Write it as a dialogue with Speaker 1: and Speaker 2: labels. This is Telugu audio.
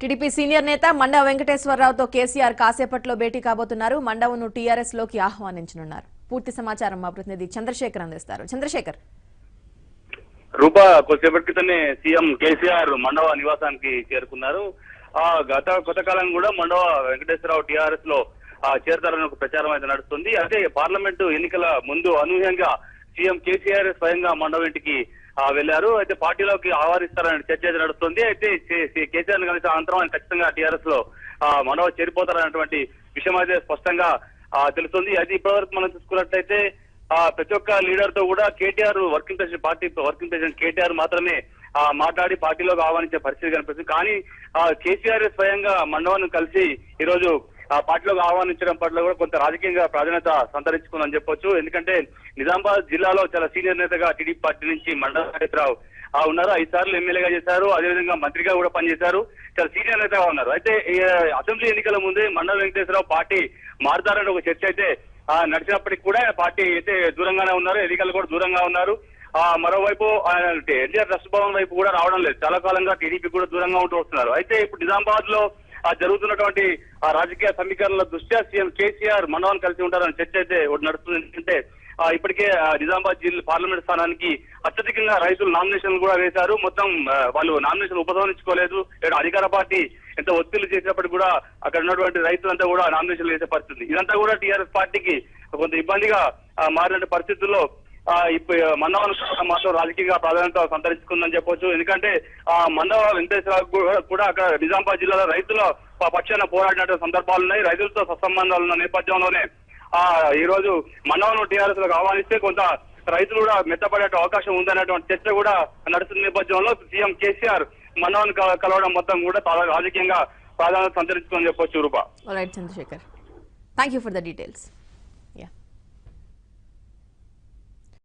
Speaker 1: టీడీపీ సీనియర్ నేత మండవ వెంకటేశ్వరరావుతో కేసీఆర్ కాసేపట్లో భేటీ కాబోతున్నారు. మండవను టీఆర్ఎస్ లోకి ఆహ్వానించనున్నారు. పూర్తి సమాచారం మా ప్రతినిధి చంద్రశేఖర్ అందిస్తారు. చంద్రశేఖర్.
Speaker 2: రూపా కొద్దిసేపటి క్రితమే సీఎం కేసీఆర్ మండవ నివాసానికి చేరుకున్నారు. కొంతకాలం కూడా మండవ వెంకటేశ్వరరావు టీఆర్ఎస్ లో చేరతారని ఒక ప్రచారం అయితే నడుస్తుంది. అదే పార్లమెంటు ఎన్నికల ముందు అనూహ్యంగా సీఎం కేసీఆర్ స్వయంగా మండవ ఇంటికి వెళ్లారు. అయితే పార్టీలోకి ఆహ్వానిస్తారని చర్చ అయితే నడుస్తుంది. అయితే కేసీఆర్ కలిసి అనంతరం ఆయన ఖచ్చితంగా టీఆర్ఎస్ లో మండవ చేరిపోతారనేటువంటి విషయం అయితే స్పష్టంగా తెలుస్తుంది. అది ఇప్పటివరకు మనం చూసుకున్నట్లయితే ప్రతి ఒక్క లీడర్ తో కూడా కేటీఆర్ వర్కింగ్ ప్రెసిడెంట్ కేటీఆర్ మాత్రమే మాట్లాడి పార్టీలోకి ఆహ్వానించే పరిస్థితి కనిపిస్తుంది. కానీ కేసీఆర్ స్వయంగా మండవను కలిసి ఈరోజు పార్టీలోకి ఆహ్వానించడం పట్ల కూడా కొంత రాజకీయంగా ప్రాధాన్యత సంతరించుకుందని చెప్పొచ్చు. ఎందుకంటే నిజామాబాద్ జిల్లాలో చాలా సీనియర్ నేతగా టీడీపీ పార్టీ నుంచి మండవ వెంకటేశ్వరరావు ఉన్నారు. 5 సార్లు ఎమ్మెల్యేగా చేశారు. అదేవిధంగా మంత్రిగా కూడా పనిచేశారు. చాలా సీనియర్ నేతగా ఉన్నారు. అయితే అసెంబ్లీ ఎన్నికల ముందే మండవ వెంకటేశ్వరరావు పార్టీ మారుతారని ఒక చర్చ అయితే నడిచినప్పటికీ కూడా పార్టీ అయితే దూరంగానే ఉన్నారు. ఎన్నికలు కూడా దూరంగా ఉన్నారు. మరోవైపు ఎన్టీఆర్ ట్రస్ట్ భవన్ వైపు కూడా రావడం లేదు. చాలా కాలంగా టీడీపీ కూడా దూరంగా ఉంటూ వస్తున్నారు. అయితే ఇప్పుడు నిజామాబాద్ లో జరుగుతున్నటువంటి రాజకీయ సమీకరణల దృష్ట్యా సీఎం కేసీఆర్ మండవాన్ని కలిసి ఉంటారని చర్చ అయితే నడుస్తుంది. ఎందుకంటే ఇప్పటికే నిజామాబాద్ జిల్లా పార్లమెంట్ స్థానానికి అత్యధికంగా రైతులు నామినేషన్లు కూడా వేశారు. మొత్తం వాళ్ళు నామినేషన్ ఉపసంహరించుకోలేదు. అధికార పార్టీ ఎంత ఒత్తిళ్లు చేసినప్పటికీ కూడా అక్కడ ఉన్నటువంటి రైతులంతా కూడా నామినేషన్లు వేసే పరిస్థితి. ఇదంతా కూడా టీఆర్ఎస్ పార్టీకి కొంత ఇబ్బందిగా మారిన పరిస్థితుల్లో మండవ మాత్రం రాజకీయంగా ప్రాధాన్యత సంతరించుకుందని చెప్పొచ్చు. ఎందుకంటే మండవ వెంకటేశ్వరరావు కూడా అక్కడ నిజామాబాద్ జిల్లాలో రైతుల పక్షాన పోరాడిన సందర్భాలు ఉన్నాయి. రైతులతో సత్సంబంధాలు ఉన్న నేపథ్యంలోనే ఈ రోజు మండవను టీఆర్ఎస్ లోకి ఆహ్వానిస్తే కొంత రైతులు కూడా మెత్తపడే అవకాశం ఉందనేటువంటి చర్చ కూడా నడుస్తున్న నేపథ్యంలో సీఎం కేసీఆర్ మండవను కలవడం మొత్తం కూడా రాజకీయంగా ప్రాధాన్యత సంతరించుకుందని చెప్పొచ్చు. Rupa.
Speaker 1: Chandrashekhar, thank you for the details.